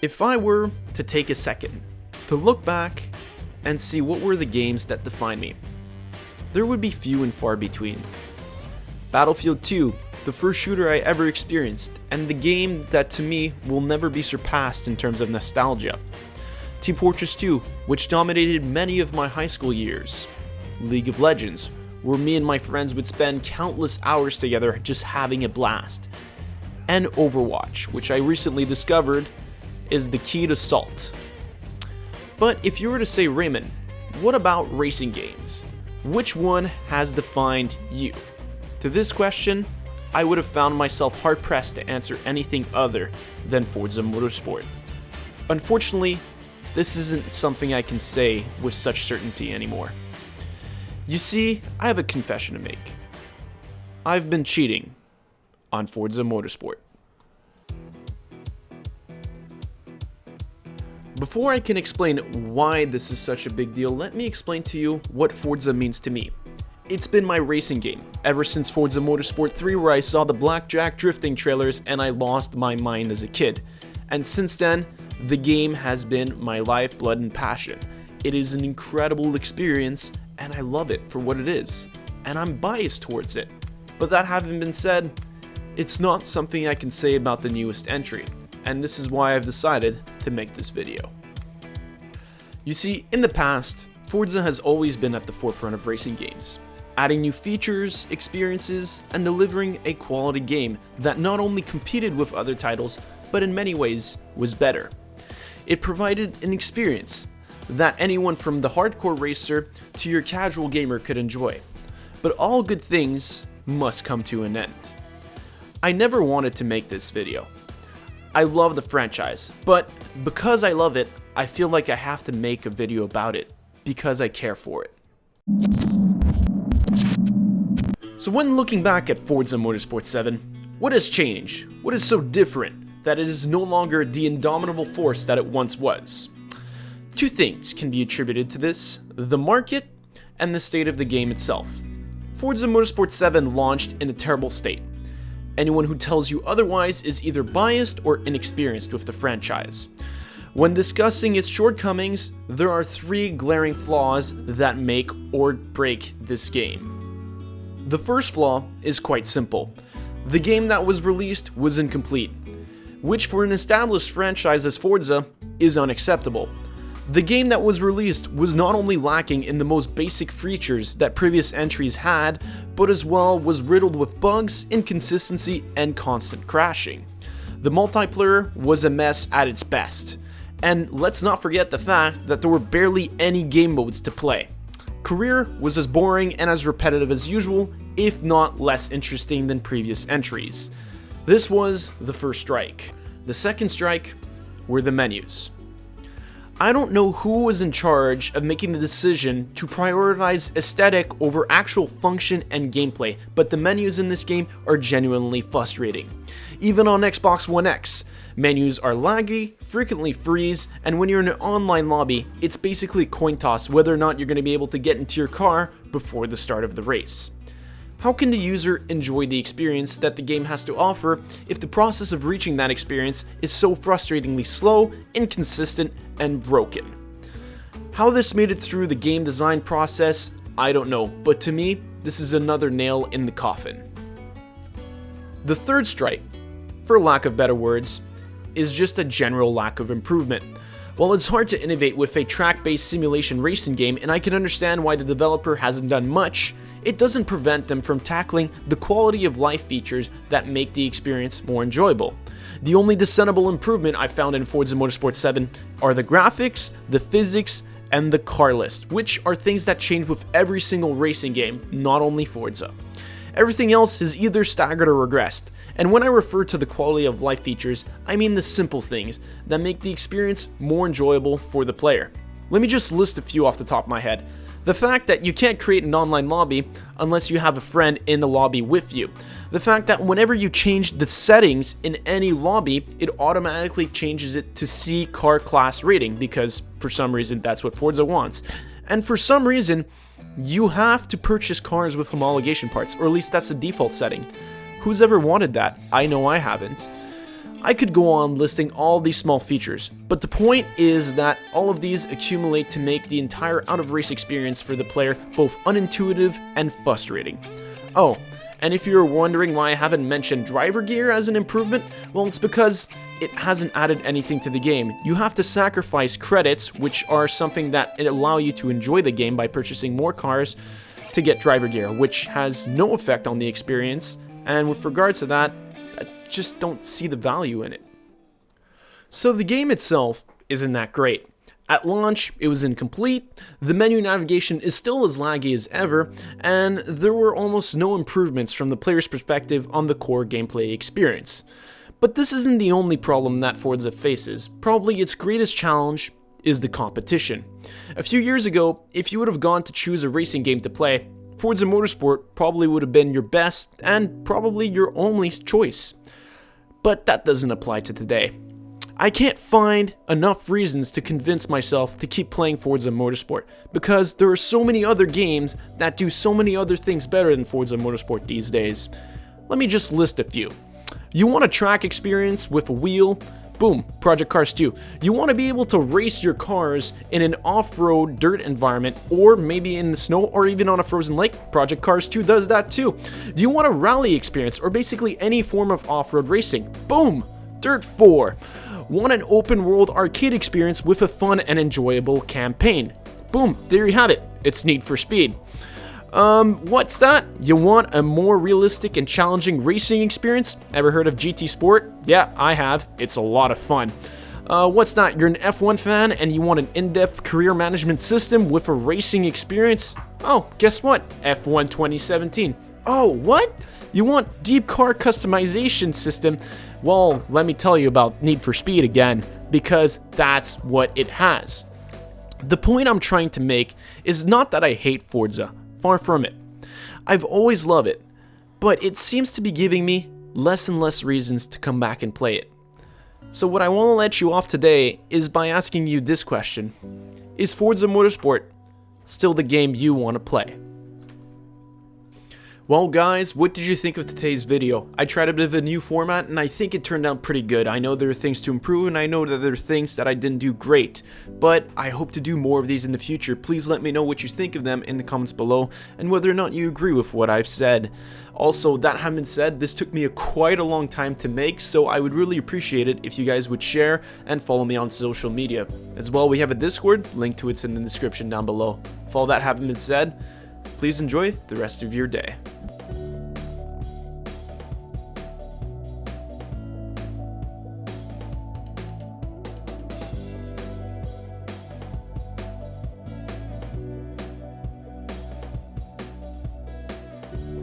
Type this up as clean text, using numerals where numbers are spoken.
If I were to take a second to look back and see what were the games that define me, there would be few and far between. Battlefield 2, the first shooter I ever experienced, and the game that to me will never be surpassed in terms of nostalgia. Team Fortress 2, which dominated many of my high school years. League of Legends, where me and my friends would spend countless hours together just having a blast. And Overwatch, which I recently discovered is the key to Salt. But if you were to say, Raymond, what about racing games? Which one has defined you? To this question, I would have found myself hard-pressed to answer anything other than Forza Motorsport. Unfortunately, this isn't something I can say with such certainty anymore. You see, I have a confession to make. I've been cheating on Forza Motorsport. Before I can explain why this is such a big deal, let me explain to you what Forza means to me. It's been my racing game ever since Forza Motorsport 3, where I saw the blackjack drifting trailers and I lost my mind as a kid. And since then, the game has been my lifeblood and passion. It is an incredible experience and I love it for what it is. And I'm biased towards it. But that having been said, it's not something I can say about the newest entry. And this is why I've decided to make this video. You see, in the past, Forza has always been at the forefront of racing games, adding new features, experiences, and delivering a quality game that not only competed with other titles, but in many ways was better. It provided an experience that anyone from the hardcore racer to your casual gamer could enjoy. But all good things must come to an end. I never wanted to make this video. I love the franchise, but because I love it, I feel like I have to make a video about it because I care for it. So when looking back at Forza Motorsport 7, what has changed? What is so different that it is no longer the indomitable force that it once was? Two things can be attributed to this: the market and the state of the game itself. Forza Motorsport 7 launched in a terrible state. Anyone who tells you otherwise is either biased or inexperienced with the franchise. When discussing its shortcomings, there are three glaring flaws that make or break this game. The first flaw is quite simple. The game that was released was incomplete, which for an established franchise as Forza is unacceptable. The game that was released was not only lacking in the most basic features that previous entries had, but as well was riddled with bugs, inconsistency, and constant crashing. The multiplayer was a mess at its best. And let's not forget the fact that there were barely any game modes to play. Career was as boring and as repetitive as usual, if not less interesting than previous entries. This was the first strike. The second strike were the menus. I don't know who was in charge of making the decision to prioritize aesthetic over actual function and gameplay, but the menus in this game are genuinely frustrating. Even on Xbox One X, menus are laggy, frequently freeze, and when you're in an online lobby, it's basically a coin toss whether or not you're going to be able to get into your car before the start of the race. How can the user enjoy the experience that the game has to offer if the process of reaching that experience is so frustratingly slow, inconsistent, and broken? How this made it through the game design process, I don't know, but to me, this is another nail in the coffin. The third strike, for lack of better words, is just a general lack of improvement. While it's hard to innovate with a track-based simulation racing game, and I can understand why the developer hasn't done much, it doesn't prevent them from tackling the quality of life features that make the experience more enjoyable. The only discernible improvement I found in Forza Motorsport 7 are the graphics, the physics, and the car list, which are things that change with every single racing game, not only Forza. Everything else has either staggered or regressed, and when I refer to the quality of life features, I mean the simple things that make the experience more enjoyable for the player. Let me just list a few off the top of my head. The fact that you can't create an online lobby unless you have a friend in the lobby with you. The fact that whenever you change the settings in any lobby, it automatically changes it to C car class rating because for some reason that's what Forza wants. And for some reason, you have to purchase cars with homologation parts, or at least that's the default setting. Who's ever wanted that? I know I haven't. I could go on listing all these small features, but the point is that all of these accumulate to make the entire out-of-race experience for the player both unintuitive and frustrating. Oh, and if you're wondering why I haven't mentioned driver gear as an improvement, well, it's because it hasn't added anything to the game. You have to sacrifice credits, which are something that allow you to enjoy the game by purchasing more cars to get driver gear, which has no effect on the experience, and with regards to that, I just don't see the value in it. So the game itself isn't that great. At launch, it was incomplete, the menu navigation is still as laggy as ever, and there were almost no improvements from the player's perspective on the core gameplay experience. But this isn't the only problem that Forza faces. Probably its greatest challenge is the competition. A few years ago, if you would have gone to choose a racing game to play, Forza Motorsport probably would have been your best and probably your only choice. But that doesn't apply to today. I can't find enough reasons to convince myself to keep playing Forza Motorsport because there are so many other games that do so many other things better than Forza Motorsport these days. Let me just list a few. You want a track experience with a wheel? Boom, Project Cars 2. You want to be able to race your cars in an off-road dirt environment or maybe in the snow or even on a frozen lake? Project Cars 2 does that too. Do you want a rally experience or basically any form of off-road racing? Boom, Dirt 4. Want an open world arcade experience with a fun and enjoyable campaign? Boom, there you have it. It's Need for Speed. What's that? You want a more realistic and challenging racing experience? Ever heard of GT Sport? Yeah, I have. It's a lot of fun. What's that? You're an F1 fan and you want an in-depth career management system with a racing experience? Oh, guess what? F1 2017. Oh, what? You want deep car customization system? Well, let me tell you about Need for Speed again, because that's what it has. The point I'm trying to make is not that I hate Forza. Far from it. I've always loved it, but it seems to be giving me less and less reasons to come back and play it. So what I want to let you off today is by asking you this question. Is Forza Motorsport still the game you want to play? Well guys, what did you think of today's video? I tried a bit of a new format and I think it turned out pretty good. I know there are things to improve and I know that there are things that I didn't do great, but I hope to do more of these in the future. Please let me know what you think of them in the comments below and whether or not you agree with what I've said. Also, that having been said, this took me quite a long time to make, so I would really appreciate it if you guys would share and follow me on social media. As well, we have a Discord, link to it's in the description down below. With all that having been said, please enjoy the rest of your day.